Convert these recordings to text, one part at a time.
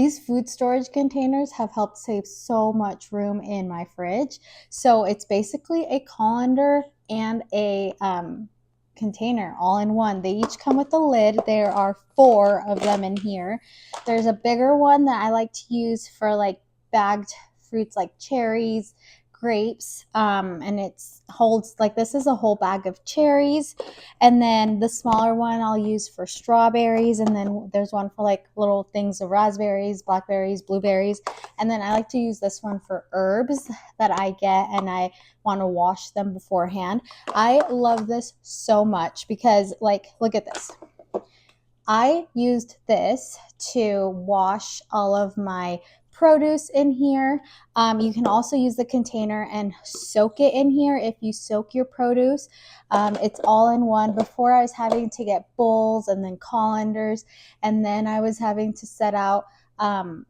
These food storage containers have helped save so much room in my fridge. So it's basically a colander and a container all in one. They each come with a lid. There are 4 of them in here. There's a bigger one that I like to use for like bagged fruits like cherries, grapes, and it holds like this is a whole bag of cherries. And then the smaller one I'll use for strawberries, and then there's one for like little things of raspberries, blackberries, blueberries. And then I like to use this one for herbs that I get and I want to wash them beforehand. I love this so much because, like, look at this. I used this to wash all of my produce in here. You can also use the container and soak it in here if you soak your produce. It's all in one. Before, I was having to get bowls and then colanders, and then I was having to set out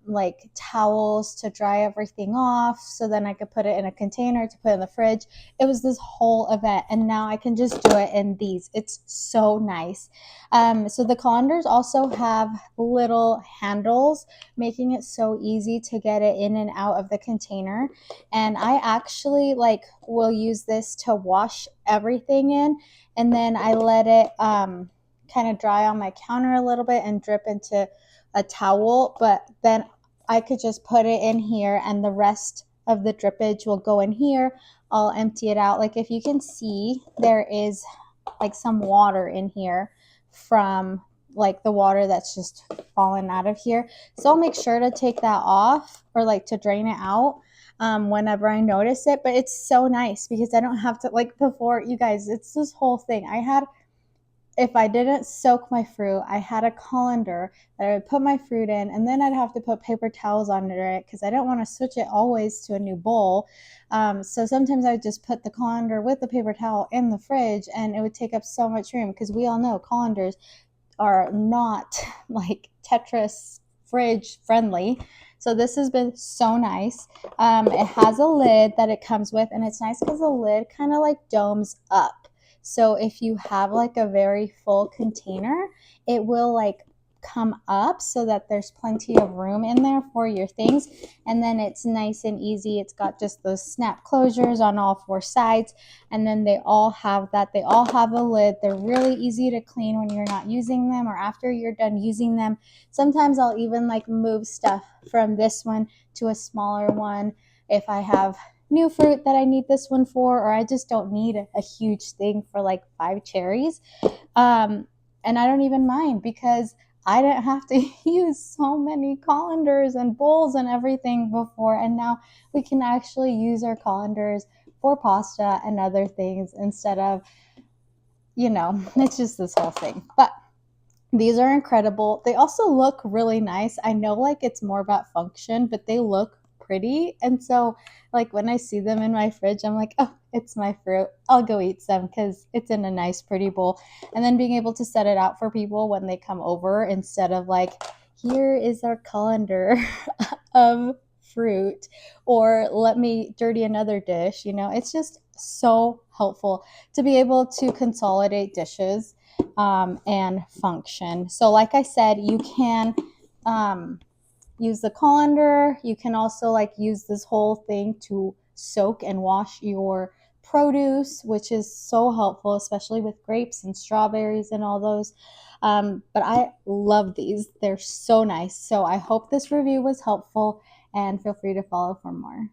like towels to dry everything off so then I could put it in a container to put in the fridge. It was this whole event, and now I can just do it in these. It's so nice. So the colanders also have little handles, making it so easy to get it in and out of the container. And I actually like will use this to wash everything in, and then I let it kind of dry on my counter a little bit and drip into a towel. But then I could just put it in here, and the rest of the drippage will go in here. I'll empty it out. Like, if you can see, there is like some water in here from like the water that's just fallen out of here. So I'll make sure to take that off, or like to drain it out whenever I notice it. But it's so nice because I don't have to, like before, you guys, it's this whole thing. If I didn't soak my fruit, I had a colander that I would put my fruit in, and then I'd have to put paper towels under it because I don't want to switch it always to a new bowl. So sometimes I would just put the colander with the paper towel in the fridge, and it would take up so much room because we all know colanders are not like Tetris fridge friendly. So this has been so nice. It has a lid that it comes with, and it's nice because the lid kind of like domes up. So if you have like a very full container, it will like come up so that there's plenty of room in there for your things. And then it's nice and easy. It's got just those snap closures on all 4 sides. And then they all have that. They all have a lid. They're really easy to clean when you're not using them or after you're done using them. Sometimes I'll even like move stuff from this one to a smaller one if I have new fruit that I need this one for, or I just don't need a huge thing for like 5 cherries. And I don't even mind because I didn't have to use so many colanders and bowls and everything before. And now we can actually use our colanders for pasta and other things instead of, it's just this whole thing. But these are incredible. They also look really nice. I know like it's more about function, but they look pretty. And so like when I see them in my fridge, I'm like, oh, it's my fruit. I'll go eat some because it's in a nice, pretty bowl. And then being able to set it out for people when they come over instead of like, here is our colander of fruit, or let me dirty another dish. It's just so helpful to be able to consolidate dishes and function. So like I said, you can use the colander. You can also like use this whole thing to soak and wash your produce, which is so helpful, especially with grapes and strawberries and all those. But I love these. They're so nice. So I hope this review was helpful, and feel free to follow for more.